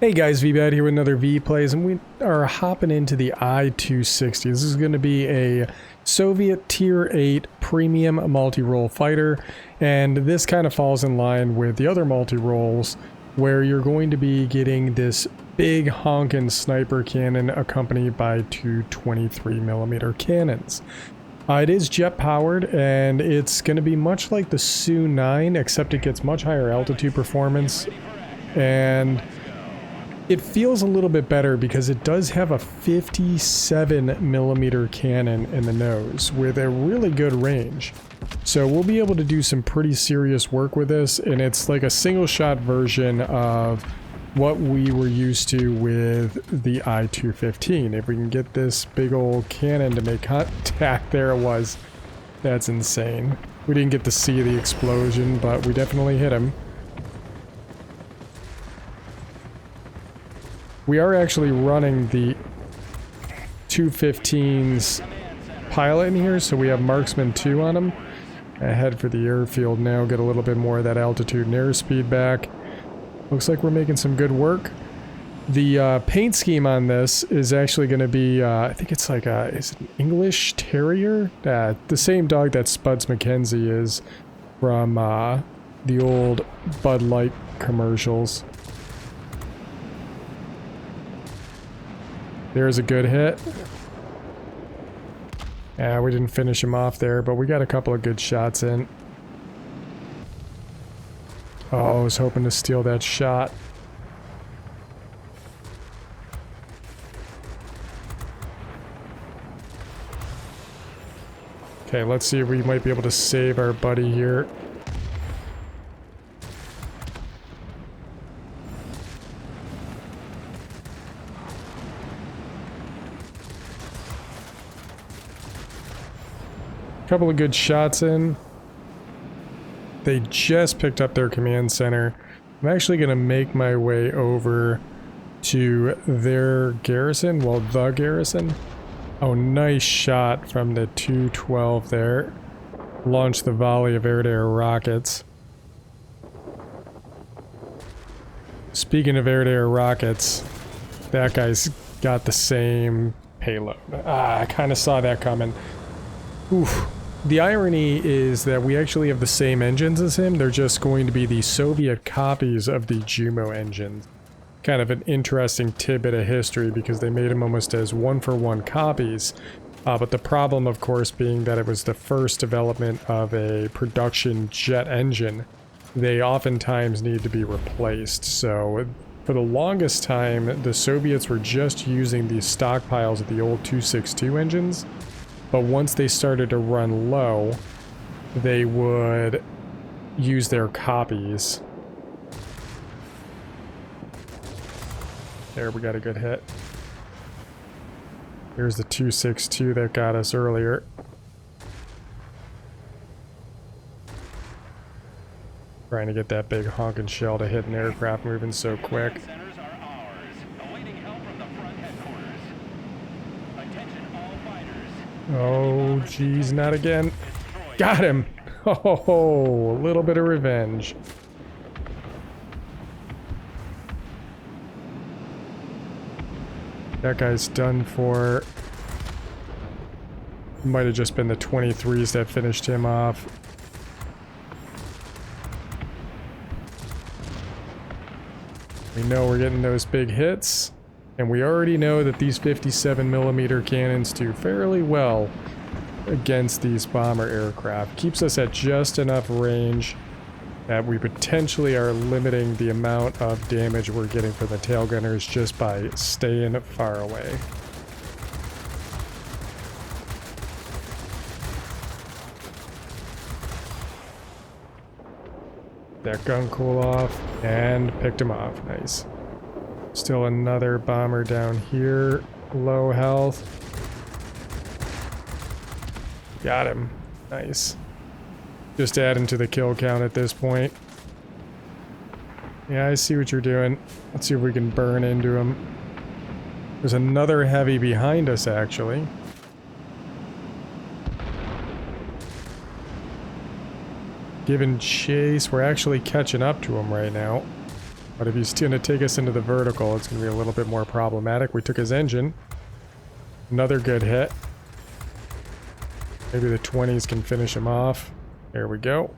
Hey guys, Veebat here with another V-Plays, and we are hopping into the I-260. This is going to be a Soviet Tier 8 premium multi-role fighter, and this kind of falls in line with the other multi-roles where you're going to be getting this big honkin' sniper cannon accompanied by two 23mm cannons. It is jet powered, and it's going to be much like the Su-9, except it gets much higher altitude performance, and it feels a little bit better because it does have a 57mm cannon in the nose with a really good range. So we'll be able to do some pretty serious work with this, and it's like a single shot version of what we were used to with the I-215. If we can get this big old cannon to make contact, there it was. That's insane. We didn't get to see the explosion, but we definitely hit him. We are actually running the 215's pilot in here, so we have Marksman 2 on him. I head for the airfield now, get a little bit more of that altitude and airspeed back. Looks like we're making some good work. The paint scheme on this is actually going to be, I think it's like is it an English Terrier? The same dog that Spuds McKenzie is from the old Bud Light commercials. There's a good hit. Yeah, we didn't finish him off there, but we got a couple of good shots in. Oh, I was hoping to steal that shot. Okay, let's see if we might be able to save our buddy here. Couple of good shots in. They just picked up their command center. I'm actually going to make my way over to their garrison, well, the garrison. Oh, nice shot from the 212 there. Launched the volley of air-to-air rockets. Speaking of air-to-air rockets, that guy's got the same payload. I kind of saw that coming. Oof. The irony is that we actually have the same engines as him. They're just going to be the Soviet copies of the Jumo engines. Kind of an interesting tidbit of history because they made them almost as one-for-one copies. But the problem, of course, being that it was the first development of a production jet engine. They oftentimes need to be replaced. So for the longest time, the Soviets were just using these stockpiles of the old 262 engines. But once they started to run low, they would use their copies. There, we got a good hit. Here's the 262 that got us earlier. Trying to get that big honking shell to hit an aircraft moving so quick. Oh, geez, not again. Got him! Oh, a little bit of revenge. That guy's done for. Might have just been the 23s that finished him off. We know we're getting those big hits. And we already know that these 57mm cannons do fairly well against these bomber aircraft. Keeps us at just enough range that we potentially are limiting the amount of damage we're getting from the tail gunners just by staying far away. That gun cool off and picked him off. Nice. Still another bomber down here. Low health. Got him. Nice. Just adding to the kill count at this point. Yeah, I see what you're doing. Let's see if we can burn into him. There's another heavy behind us, actually. Giving chase. We're actually catching up to him right now. But if he's going to take us into the vertical, it's going to be a little bit more problematic. We took his engine. Another good hit. Maybe the 20s can finish him off. There we go.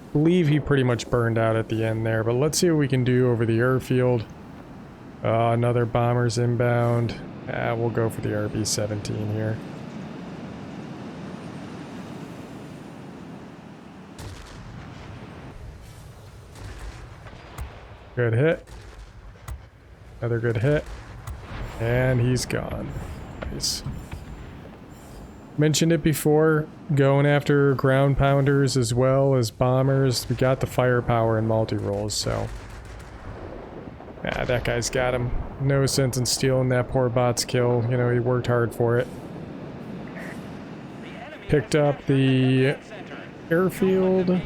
I believe he pretty much burned out at the end there, but let's see what we can do over the airfield. Another bomber's inbound. We'll go for the RB-17 here. Good hit. Another good hit. And he's gone. Nice. Mentioned it before, going after ground pounders as well as bombers. We got the firepower in multi-rolls, so... that guy's got him. No sense in stealing that poor bot's kill. You know, he worked hard for it. Picked up the airfield.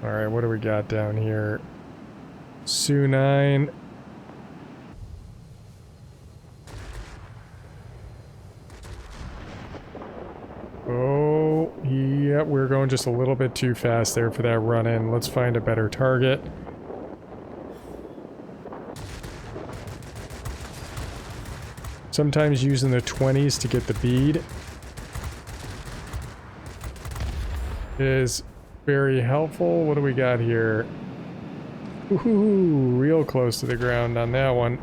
Alright, what do we got down here? Su-9. Oh, yep, we're going just a little bit too fast there for that run-in. Let's find a better target. Sometimes using the 20s to get the bead is very helpful. What do we got here? Ooh, real close to the ground on that one.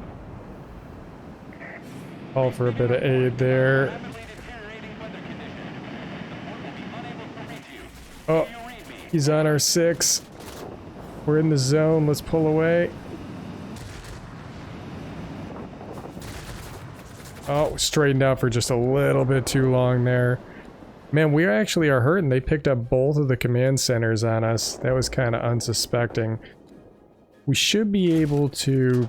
Call for a bit of aid there. Oh, he's on our 6. We're in the zone. Let's pull away. Oh, straightened out for just a little bit too long there. Man, we actually are hurting. They picked up both of the command centers on us. That was kind of unsuspecting. We should be able to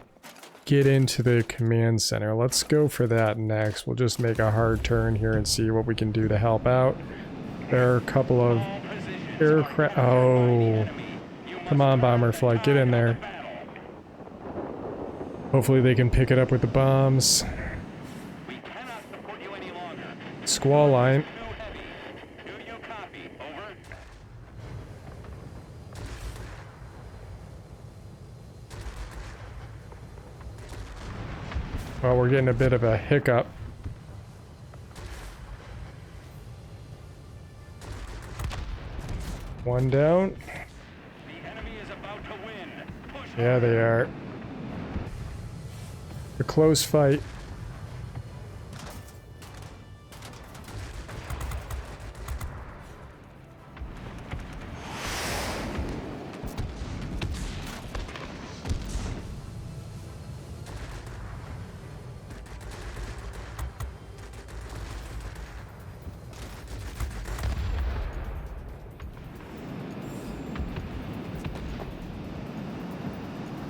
get into the command center. Let's go for that next. We'll just make a hard turn here and see what we can do to help out. There are a couple of aircraft. Oh, come on, bomber flight, get in there. Hopefully they can pick it up with the bombs. Squall line. Well, we're getting a bit of a hiccup. One down. Yeah, they are. A close fight.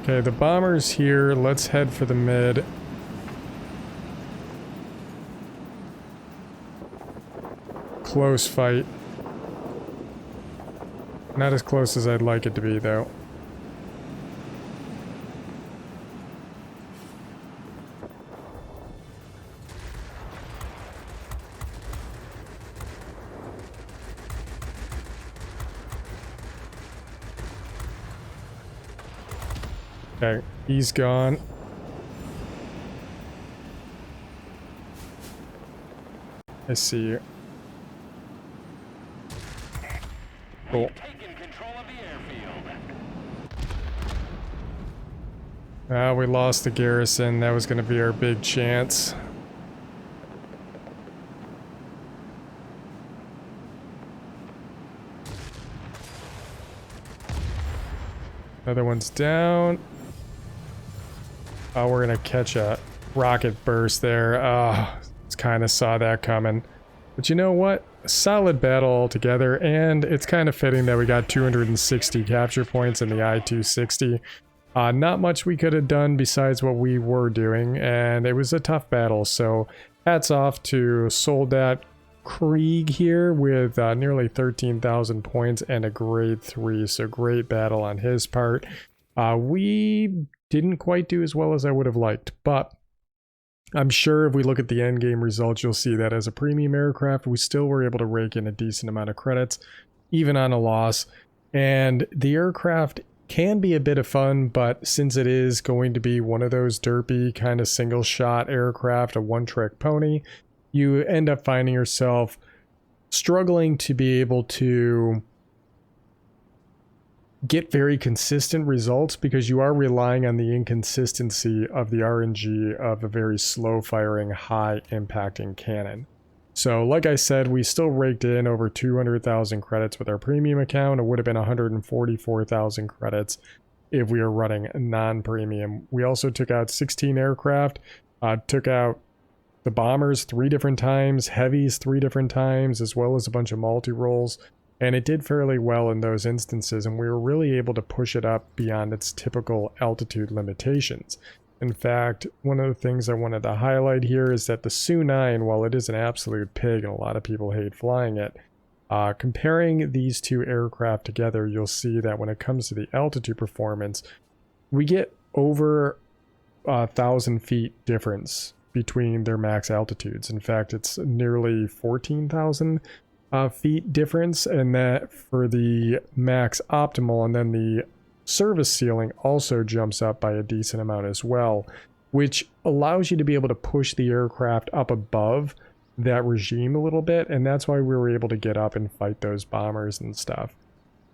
Okay, the bomber's here. Let's head for the mid. Close fight. Not as close as I'd like it to be, though. Okay, he's gone. I see you. Cool. We lost the garrison. That was going to be our big chance. Another one's down. Oh, we're gonna catch a rocket burst there. Kind of saw that coming. But you know what? A solid battle altogether, and it's kind of fitting that we got 260 capture points in the I-260. Not much we could have done besides what we were doing, and it was a tough battle, so hats off to Soldat Krieg here with nearly 13,000 points and a grade 3, so great battle on his part. We didn't quite do as well as I would have liked, but I'm sure if we look at the end game results, you'll see that as a premium aircraft, we still were able to rake in a decent amount of credits, even on a loss. And the aircraft can be a bit of fun, but since it is going to be one of those derpy kind of single shot aircraft, a one-trick pony, you end up finding yourself struggling to be able to get very consistent results because you are relying on the inconsistency of the RNG of a very slow firing, high impacting cannon. So like I said, we still raked in over 200,000 credits with our premium account. It would have been 144,000 credits if we were running non-premium. We also took out 16 aircraft, took out the bombers 3 different times, heavies 3 different times, as well as a bunch of multi-rolls. And it did fairly well in those instances, and we were really able to push it up beyond its typical altitude limitations. In fact, one of the things I wanted to highlight here is that the Su-9, while it is an absolute pig and a lot of people hate flying it, comparing these two aircraft together, you'll see that when it comes to the altitude performance, we get over 1,000 feet difference between their max altitudes. In fact, it's nearly 14,000 feet difference, and that for the max optimal, and then the service ceiling also jumps up by a decent amount as well, which allows you to be able to push the aircraft up above that regime a little bit, and that's why we were able to get up and fight those bombers and stuff.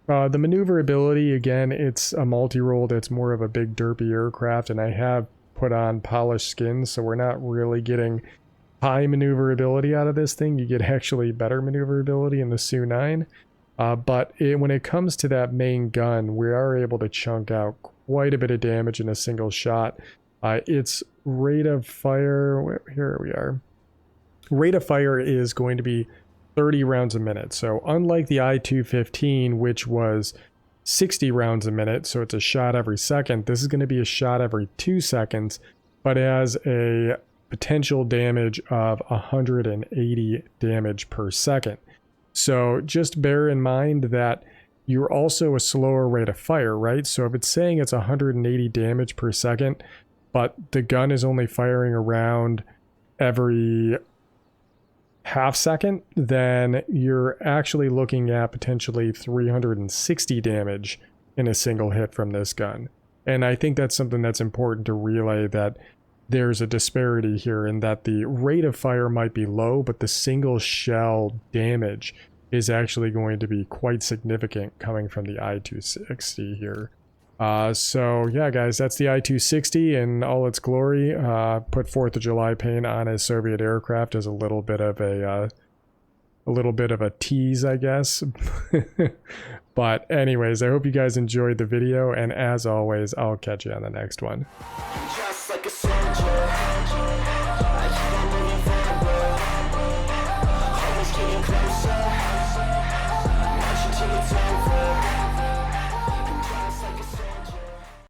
The maneuverability, again, it's a multi-role that's more of a big derpy aircraft, and I have put on polished skins, so we're not really getting high maneuverability out of this thing. You get actually better maneuverability in the Su-9. But when it comes to that main gun, we are able to chunk out quite a bit of damage in a single shot. Its rate of fire, here we are. Rate of fire is going to be 30 rounds a minute. So unlike the I-215, which was 60 rounds a minute, so it's a shot every second, this is going to be a shot every 2 seconds, but has a potential damage of 180 damage per second. So just bear in mind that you're also a slower rate of fire, right? So if it's saying it's 180 damage per second, but the gun is only firing around every half second, then you're actually looking at potentially 360 damage in a single hit from this gun. And I think that's something that's important to relay, that there's a disparity here in that the rate of fire might be low, but the single shell damage is actually going to be quite significant coming from the I-260 here. So yeah, guys, that's the I-260 in all its glory. Put 4th of July paint on a Soviet aircraft as a little bit of a tease, I guess. But anyways, I hope you guys enjoyed the video, and as always, I'll catch you on the next one. Just like a soldier, I keep on moving forward.